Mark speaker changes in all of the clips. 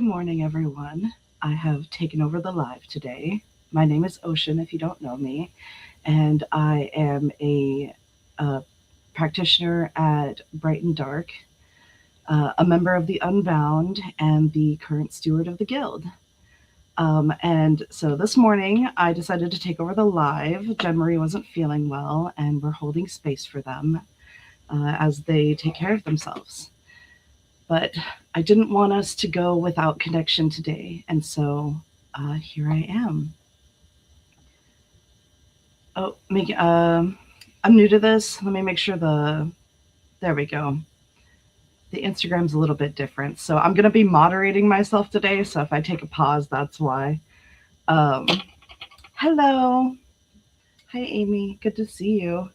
Speaker 1: morning, everyone. I have taken over the live today. My name is Ocean, if you don't know me, and I am a practitioner at Bright and Dark, a member of the Unbound, and the current steward of the Guild. And so this morning, I decided to take over the live. Jen Marie wasn't feeling well, and we're holding space for them as they take care of themselves. But I didn't want us to go without connection today, and so here I am. Oh, I'm new to this. Let me make sure there we go. The Instagram's a little bit different, so I'm gonna be moderating myself today. So if I take a pause, that's why. Um, Hello, hi Amy, good to see you.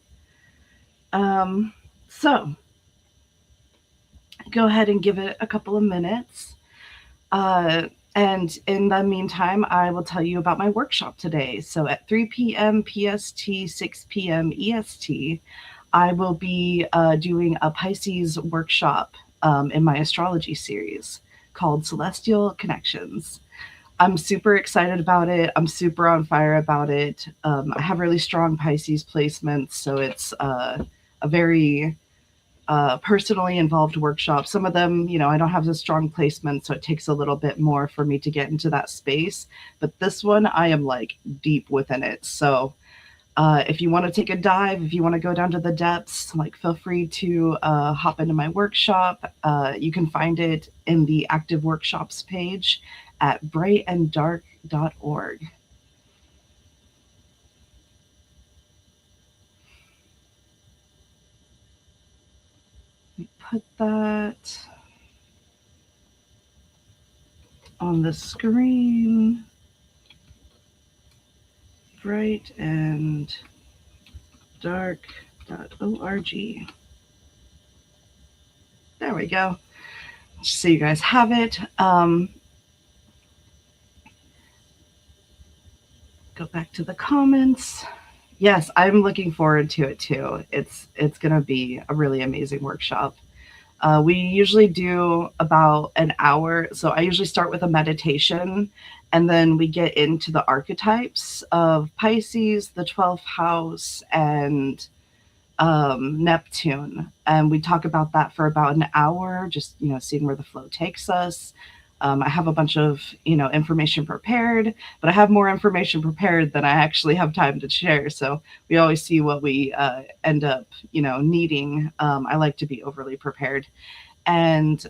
Speaker 1: So go ahead and give it a couple of minutes. And in the meantime, I will tell you about my workshop today. So at 3 p.m. PST, 6 p.m. EST, I will be doing a Pisces workshop in my astrology series called Celestial Connections. I'm super excited about it. I'm super on fire about it. I have really strong Pisces placements, so it's a very personally involved workshops. Some of them, I don't have a strong placement, so it takes a little bit more for me to get into that space. But this one, I am like deep within it. So if you want to take a dive, if you want to go down to the depths, like feel free to hop into my workshop. You can find it in the active workshops page at brightanddark.org. Put that on the screen. brightanddark.org. There we go. Just so you guys have it. Go back to the comments. Yes, I'm looking forward to it too. It's going to be a really amazing workshop. We usually do about an hour. So I usually start with a meditation, and then we get into the archetypes of Pisces, the 12th house, and Neptune. And we talk about that for about an hour, just, seeing where the flow takes us. I have a bunch of, information prepared, but I have more information prepared than I actually have time to share. So we always see what we end up, needing. I like to be overly prepared. And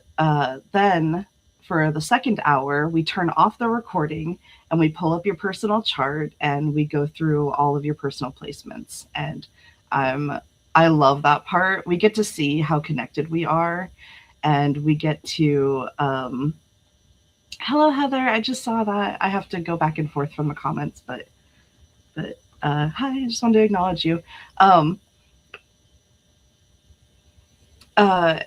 Speaker 1: then for the second hour, we turn off the recording and we pull up your personal chart and we go through all of your personal placements. And I love that part. We get to see how connected we are, and we get to hello, Heather. I just saw that. I have to go back and forth from the comments, but hi. I just wanted to acknowledge you. And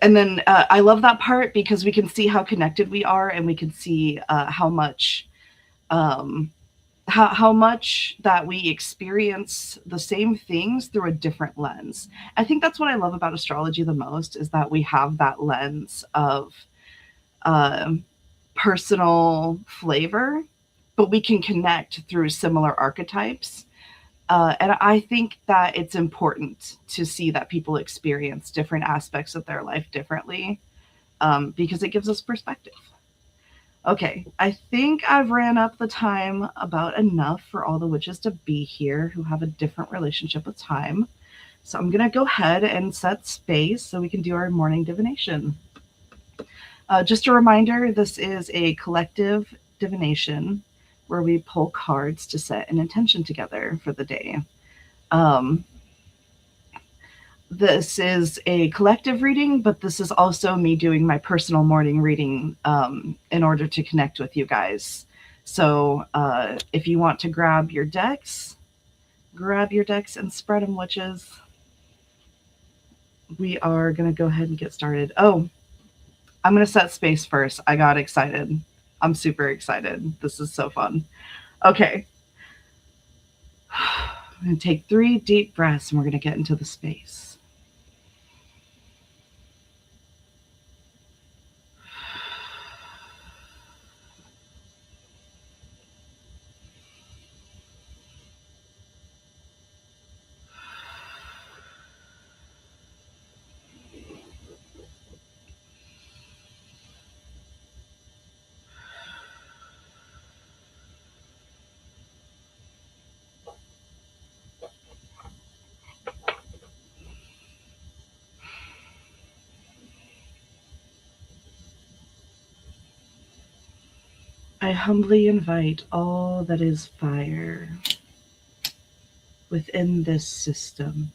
Speaker 1: then I love that part because we can see how connected we are, and we can see how much that we experience the same things through a different lens. I think that's what I love about astrology the most, is that we have that lens of personal flavor, but we can connect through similar archetypes. And I think that it's important to see that people experience different aspects of their life differently, because it gives us perspective. Okay, I think I've ran up the time about enough for all the witches to be here who have a different relationship with time. So I'm going to go ahead and set space so we can do our morning divination. Just a reminder, this is a collective divination where we pull cards to set an intention together for the day. This is a collective reading, but this is also me doing my personal morning reading in order to connect with you guys. So if you want to grab your decks and spread them, witches. We are going to go ahead and get started. Oh, I'm going to set space first. I got excited. I'm super excited. This is so fun. Okay. I'm going to take 3 deep breaths and we're going to get into the space. I humbly invite all that is fire within this system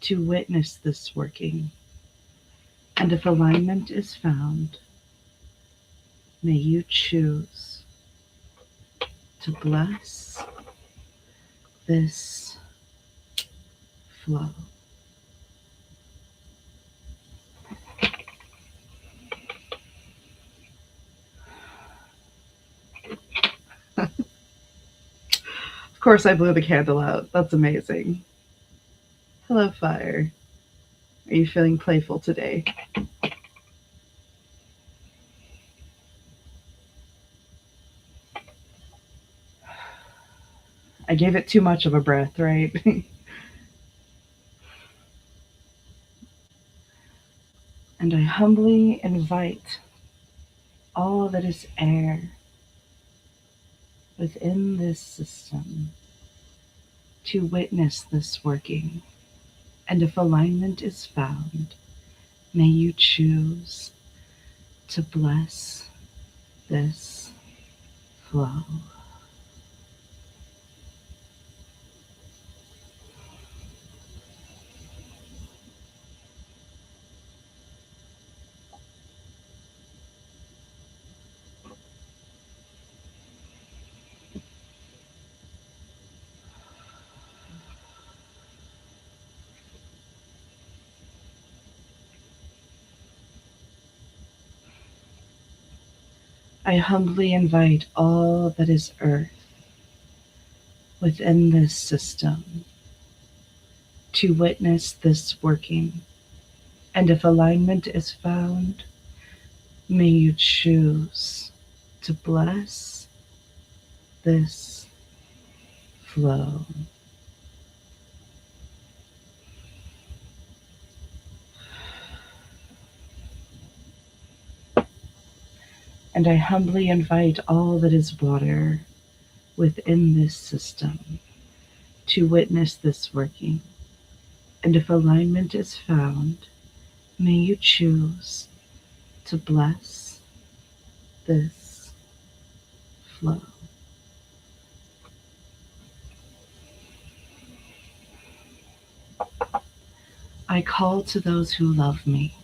Speaker 1: to witness this working. And if alignment is found, may you choose to bless this flow. Of course, I blew the candle out. That's amazing. Hello, fire. Are you feeling playful today? I gave it too much of a breath, right? And I humbly invite all that is air within this system to witness this working. And if alignment is found, may you choose to bless this flow. I humbly invite all that is earth within this system to witness this working. And if alignment is found, may you choose to bless this flow. And I humbly invite all that is water within this system to witness this working. And if alignment is found, may you choose to bless this flow. I call to those who love me.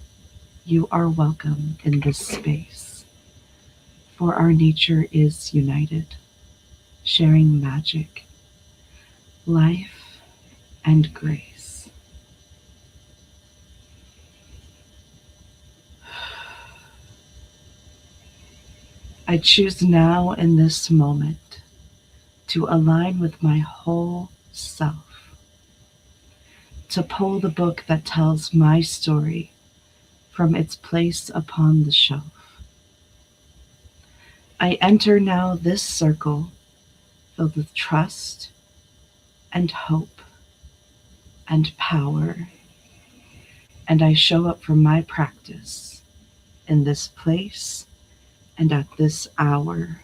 Speaker 1: You are welcome in this space, for our nature is united, sharing magic, life, and grace. I choose now in this moment to align with my whole self, to pull the book that tells my story from its place upon the shelf. I enter now this circle filled with trust and hope and power, and I show up for my practice in this place and at this hour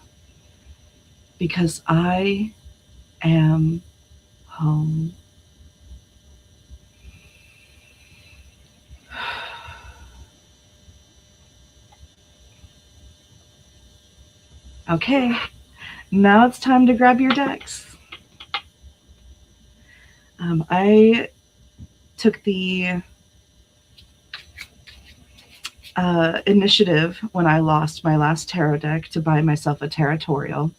Speaker 1: because I am home. Okay, now it's time to grab your decks. I took the initiative when I lost my last tarot deck to buy myself a territorial.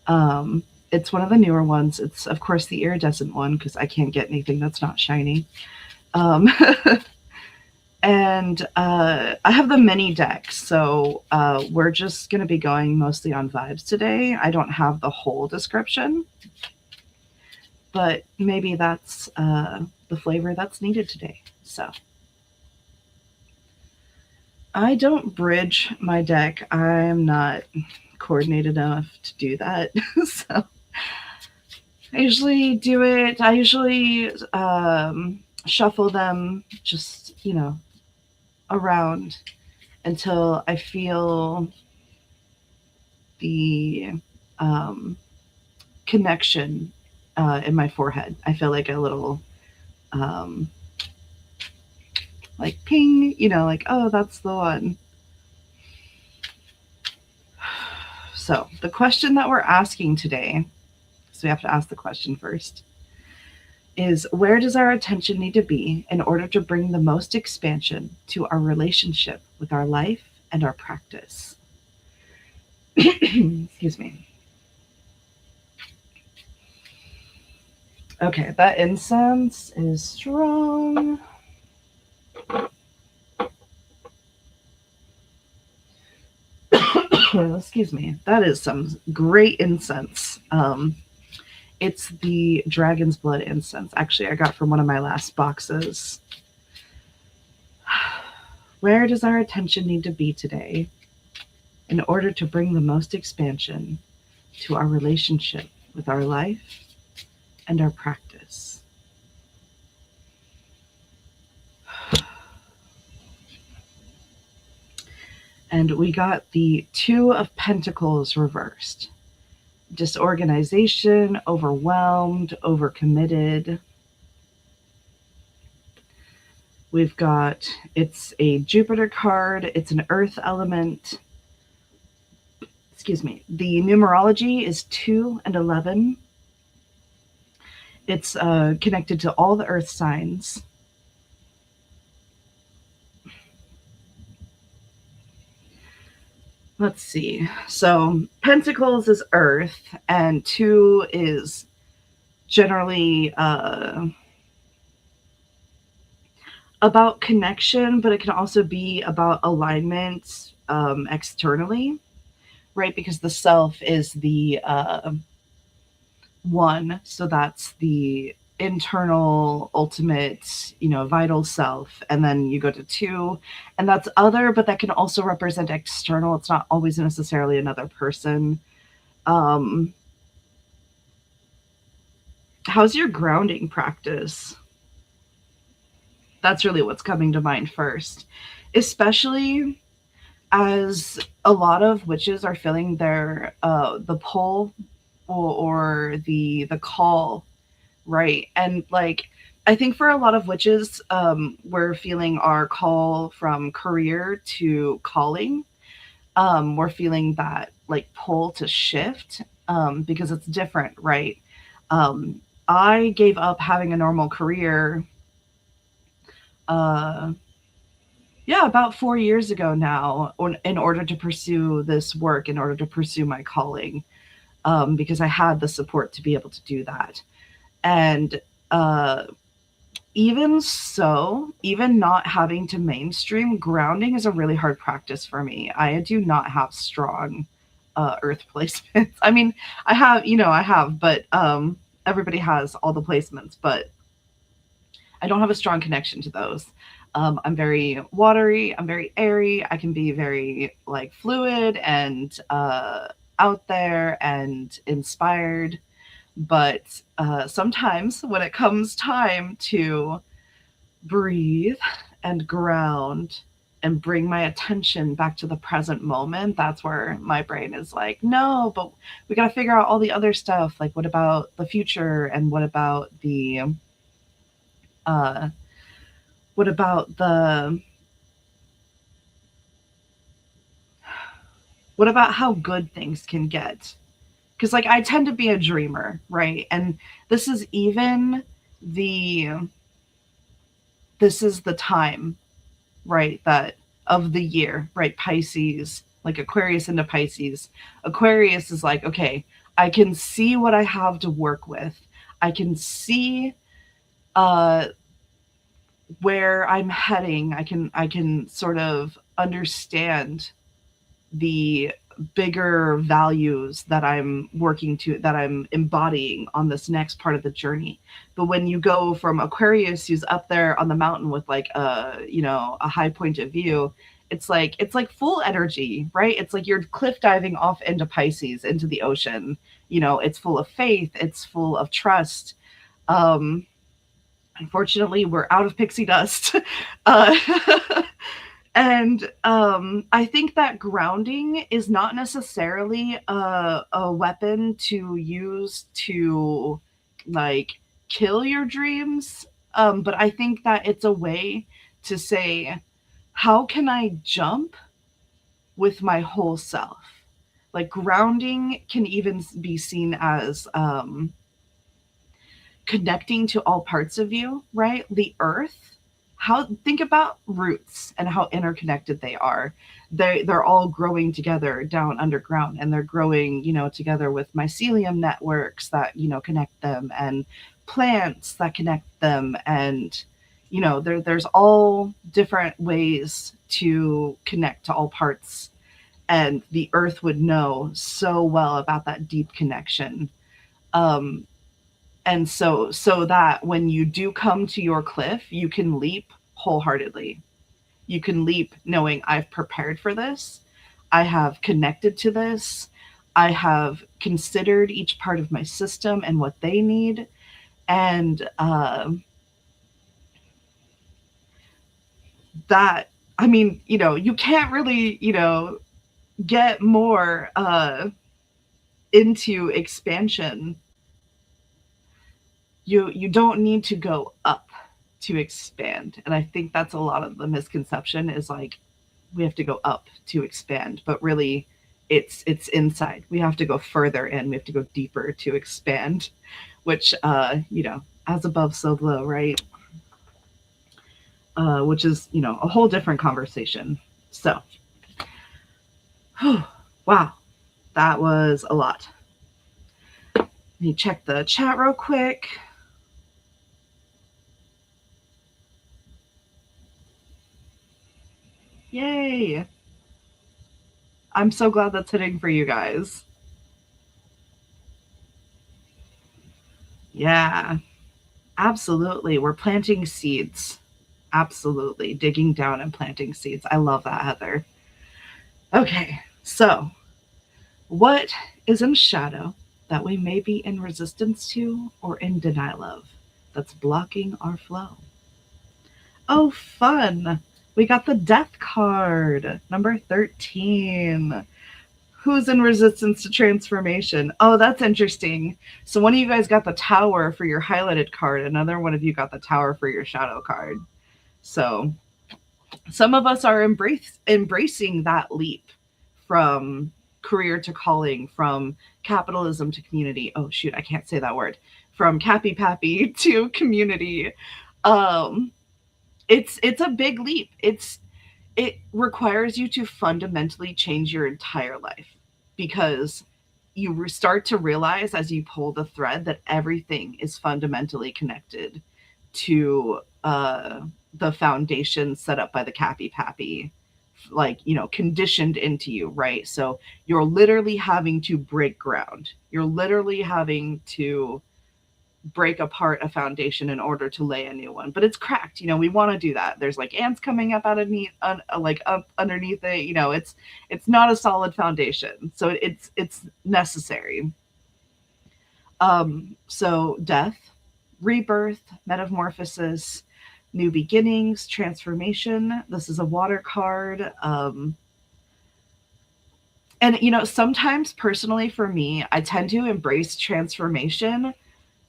Speaker 1: It's one of the newer ones. It's, of course, the iridescent one because I can't get anything that's not shiny. Um, and I have the mini deck, so we're just going to be going mostly on vibes today. I don't have the whole description, but maybe that's the flavor that's needed today. So I don't bridge my deck. I'm not coordinated enough to do that. So I usually do it. I usually shuffle them just, around until I feel the connection in my forehead. I feel like a little um, like ping, like, oh, that's the one. So, the question that we're asking today, so we have to ask the question first, is where does our attention need to be in order to bring the most expansion to our relationship with our life and our practice? Excuse me. Okay, that incense is strong. Excuse me. That is some great incense. It's the dragon's blood incense. Actually, I got from one of my last boxes. Where does our attention need to be today in order to bring the most expansion to our relationship with our life and our practice? And we got the Two of Pentacles reversed. Disorganization, overwhelmed, overcommitted. We've got, it's a Jupiter card, it's an earth element. Excuse me. The numerology is 2 and 11. It's connected to all the earth signs. Let's see. So Pentacles is earth, and 2 is generally about connection, but it can also be about alignment externally, right? Because the self is the 1, so that's the internal ultimate, vital self. And then you go to 2, and that's other, but that can also represent external. It's not always necessarily another person. How's your grounding practice? That's really what's coming to mind first, especially as a lot of witches are feeling their the pull or the call, right? And like, I think for a lot of witches, we're feeling our call from career to calling. We're feeling that like pull to shift, because it's different, right? I gave up having a normal career, uh, yeah, about 4 years ago now, in order to pursue this work, in order to pursue my calling, because I had the support to be able to do that. And uh, even so, even not having to mainstream, grounding is a really hard practice for me. I do not have strong earth placements. I mean, I have, but everybody has all the placements, but I don't have a strong connection to those. I'm very watery. I'm very airy. I can be very like fluid and out there and inspired. But sometimes when it comes time to breathe and ground and bring my attention back to the present moment, that's where my brain is like, no, but we got to figure out all the other stuff. Like, what about the future? And uh, what about the, what about how good things can get? Because like I tend to be a dreamer, right? And this is even the this is the time, right, that of the year, right? Pisces, like Aquarius into Pisces. Aquarius is like, okay, I can see what I have to work with. I can see uh where I'm heading. I can sort of understand the bigger values that I'm working to, that I'm embodying on this next part of the journey. But when you go from Aquarius, who's up there on the mountain with like a high point of view, it's like full energy, right? It's like you're cliff diving off into Pisces, into the ocean. It's full of faith, it's full of trust. um Unfortunately, we're out of pixie dust. uh And I think that grounding is not necessarily a weapon to use to like kill your dreams. But I think that it's a way to say, how can I jump with my whole self? Like grounding can even be seen as connecting to all parts of you, right? The earth, how think about roots and how interconnected they are. They're all growing together down underground, and they're growing, together with mycelium networks that, connect them, and plants that connect them, and there's all different ways to connect to all parts, and the earth would know so well about that deep connection. Um, and so that when you do come to your cliff, you can leap wholeheartedly. You can leap knowing I've prepared for this. I have connected to this. I have considered each part of my system and what they need. And that, I mean, you can't really, get more into expansion. You don't need to go up to expand. And I think that's a lot of the misconception is like we have to go up to expand, but really it's inside. We have to go further in. We have to go deeper to expand, which as above so below, right? Which is, a whole different conversation. So, wow, that was a lot. Let me check the chat real quick. Yay. I'm so glad that's hitting for you guys. Yeah, absolutely. We're planting seeds. Absolutely. Digging down and planting seeds. I love that, Heather. Okay, so what is in shadow that we may be in resistance to or in denial of that's blocking our flow? Oh, fun. We got the death card, number 13. Who's in resistance to transformation? Oh, that's interesting. So one of you guys got the tower for your highlighted card. Another one of you got the tower for your shadow card. So some of us are embracing that leap from career to calling, from capitalism to community. Oh shoot, I can't say that word. From Cappy Pappy to community. Um, it's a big leap. It requires you to fundamentally change your entire life, because you start to realize as you pull the thread that everything is fundamentally connected to the foundation set up by the Cappy Pappy, like, conditioned into you, right? So you're literally having to break ground. You're literally having to break apart a foundation in order to lay a new one, but it's cracked. We want to do that. There's like ants coming up out of like up underneath it. It's not a solid foundation, so it's necessary. So death, rebirth, metamorphosis, new beginnings, transformation. This is a water card. And sometimes personally for me, I tend to embrace transformation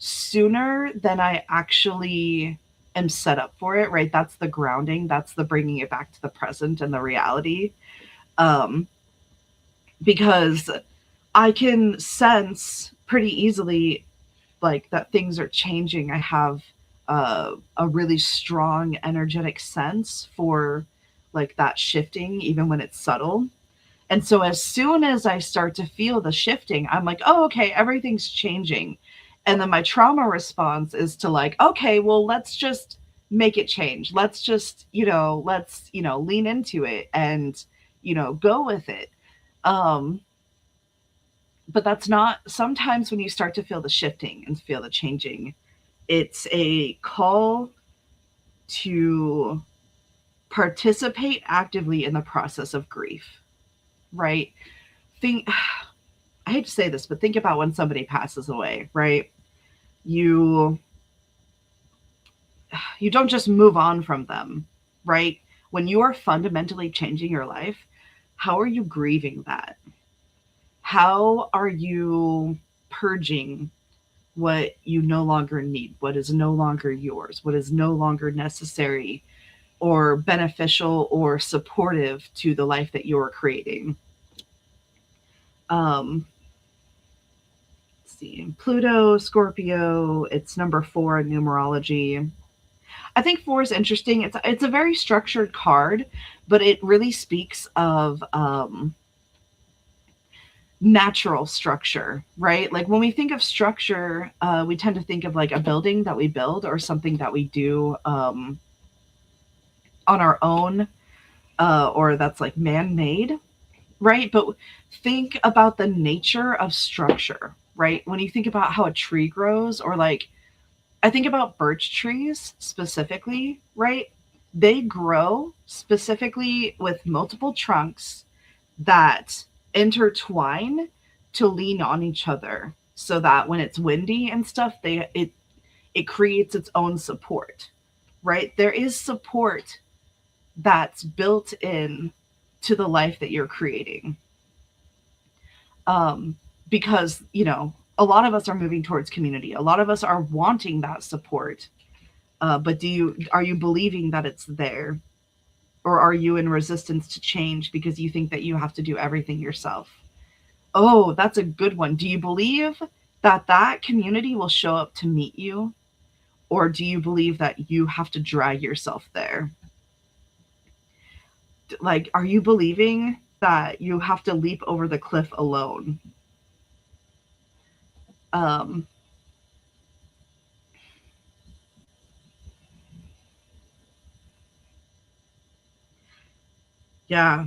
Speaker 1: sooner than I actually am set up for it, right? That's the grounding, that's the bringing it back to the present and the reality. Because I can sense pretty easily like that things are changing. I have a really strong energetic sense for like that shifting, even when it's subtle. And so as soon as I start to feel the shifting, I'm like, oh, okay, everything's changing. And then my trauma response is to like, okay, well, let's just make it change. Let's just, let's, lean into it and, go with it. But that's not, sometimes when you start to feel the shifting and feel the changing, it's a call to participate actively in the process of grief, right? Think, I hate to say this, but think about when somebody passes away, right? You don't just move on from them, right? When you are fundamentally changing your life, how are you grieving that? How are you purging what you no longer need, what is no longer yours, what is no longer necessary or beneficial or supportive to the life that you're creating? Um, let's see, Pluto, Scorpio. It's number 4 in numerology. I think 4 is interesting. It's a very structured card, but it really speaks of natural structure, right? Like when we think of structure, we tend to think of like a building that we build or something that we do on our own, or that's like man-made, right? But think about the nature of structure, right? When you think about how a tree grows, or like I think about birch trees specifically, right? They grow specifically with multiple trunks that intertwine to lean on each other so that when it's windy and stuff, it creates its own support, right? There is support that's built in to the life that you're creating. Um, because, a lot of us are moving towards community. A lot of us are wanting that support. But are you believing that it's there? Or are you in resistance to change because you think that you have to do everything yourself? Oh, that's a good one. Do you believe that that community will show up to meet you? Or do you believe that you have to drag yourself there? Like, are you believing that you have to leap over the cliff alone? Um, yeah.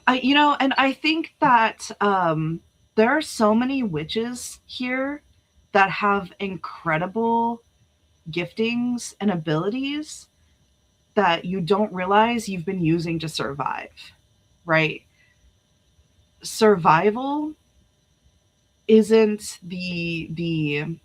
Speaker 1: And I think that there are so many witches here that have incredible giftings and abilities that you don't realize you've been using to survive, right? Survival isn't the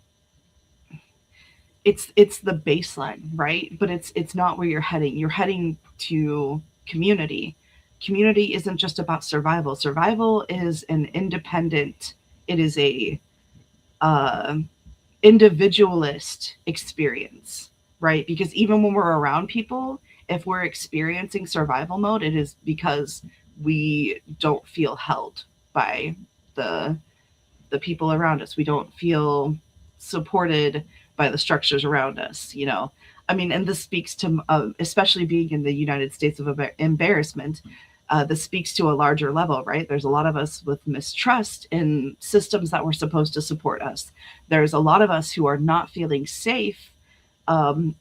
Speaker 1: it's the baseline, right? But it's not where you're heading. You're heading to community. Community isn't just about survival. Survival is an independent, it is a uh, individualist experience, right? Because even when we're around people, if we're experiencing survival mode, it is because we don't feel held by the the people around us. We don't feel supported by the structures around us. I mean, and this speaks to, especially being in the United States of embarrassment, this speaks to a larger level, right? There's a lot of us with mistrust in systems that were supposed to support us. There's a lot of us who are not feeling safe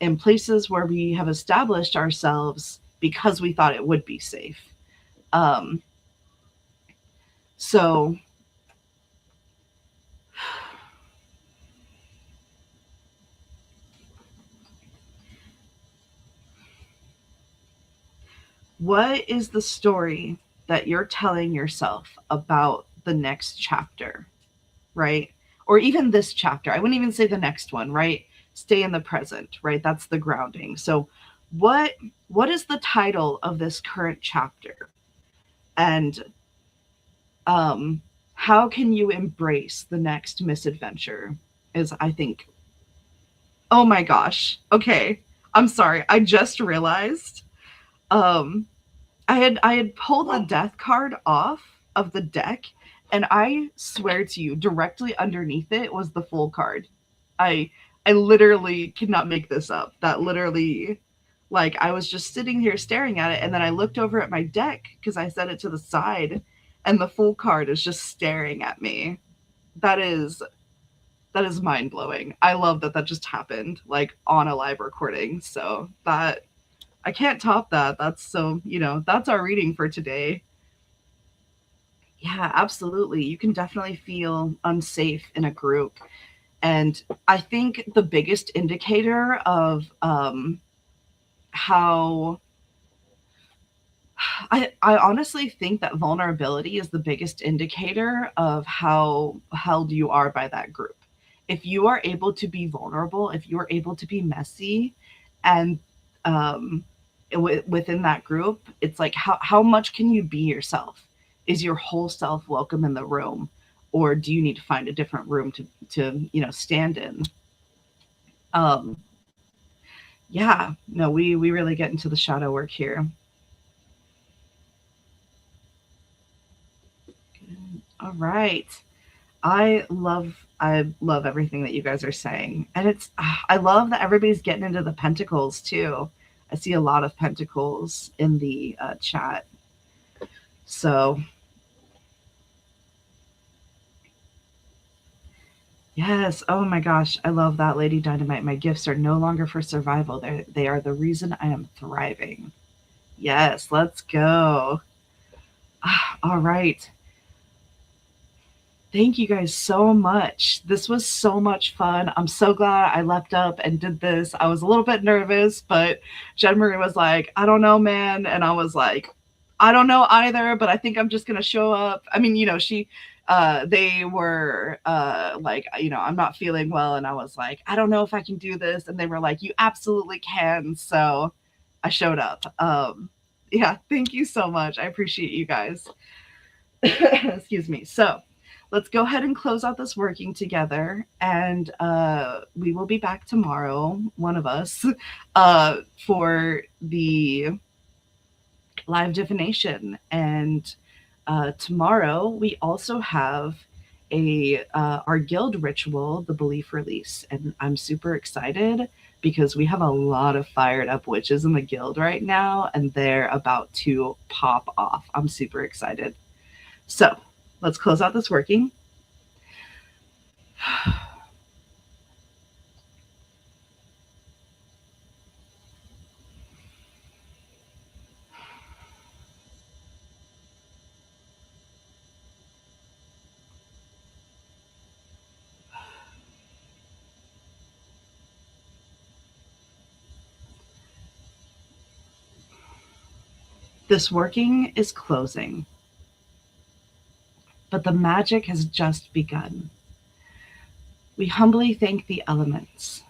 Speaker 1: in places where we have established ourselves because we thought it would be safe. Um, so, what is the story that you're telling yourself about the next chapter, right? Or even this chapter. I wouldn't even say the next one, right? Stay in the present, right? That's the grounding. So what what is the title of this current chapter? And um how can you embrace the next misadventure? Is, I think, oh my gosh. Okay. I'm sorry. I just realized um I had pulled the death card off of the deck, and I swear to you, directly underneath it was the full card. I I literally cannot make this up. That literally, like, I was just sitting here staring at it, and then I looked over at my deck because I set it to the side, and the full card is just staring at me. That is that is mind blowing. I love that that just happened like on a live recording. So that I can't top that. That's our reading for today. Yeah, absolutely. You can definitely feel unsafe in a group. And I think the biggest indicator of how I honestly think that vulnerability is the biggest indicator of how held you are by that group. If you are able to be vulnerable, if you are able to be messy, and um, within that group, it's like how much can you be yourself? Is your whole self welcome in the room, or do you need to find a different room to stand in? Um, yeah, no, we really get into the shadow work here. All right. I love everything that you guys are saying. And I love that everybody's getting into the pentacles too. I see a lot of pentacles in the chat. So, yes. Oh my gosh, I love that, Lady Dynamite. My gifts are no longer for survival. They are the reason I am thriving. Yes, let's go. All right. Thank you guys so much. This was so much fun. I'm so glad I leapt up and did this. I was a little bit nervous, but Jen Marie was like, I don't know, man. And I was like, I don't know either, but I think I'm just going to show up. I mean, they were like, I'm not feeling well. And I was like, I don't know if I can do this. And they were like, you absolutely can. So I showed up. Yeah, thank you so much. I appreciate you guys. Excuse me. So let's go ahead and close out this working together. And we will be back tomorrow, one of us, for the live divination. And tomorrow we also have our guild ritual, the belief release. And I'm super excited because we have a lot of fired up witches in the guild right now, and they're about to pop off. I'm super excited. So let's close out this working. This working is closing, but the magic has just begun. We humbly thank the elements,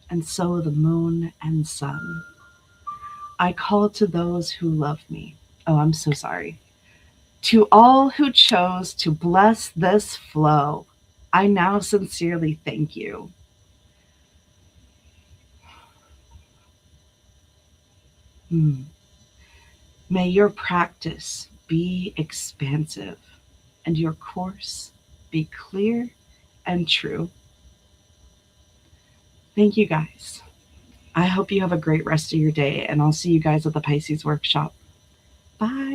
Speaker 1: and so the moon and sun. I call to those who love me. Oh, I'm so sorry. To all who chose to bless this flow, I now sincerely thank you. Hmm. May your practice be expansive and your course be clear and true. Thank you guys. I hope you have a great rest of your day, and I'll see you guys at the Pisces workshop. Bye.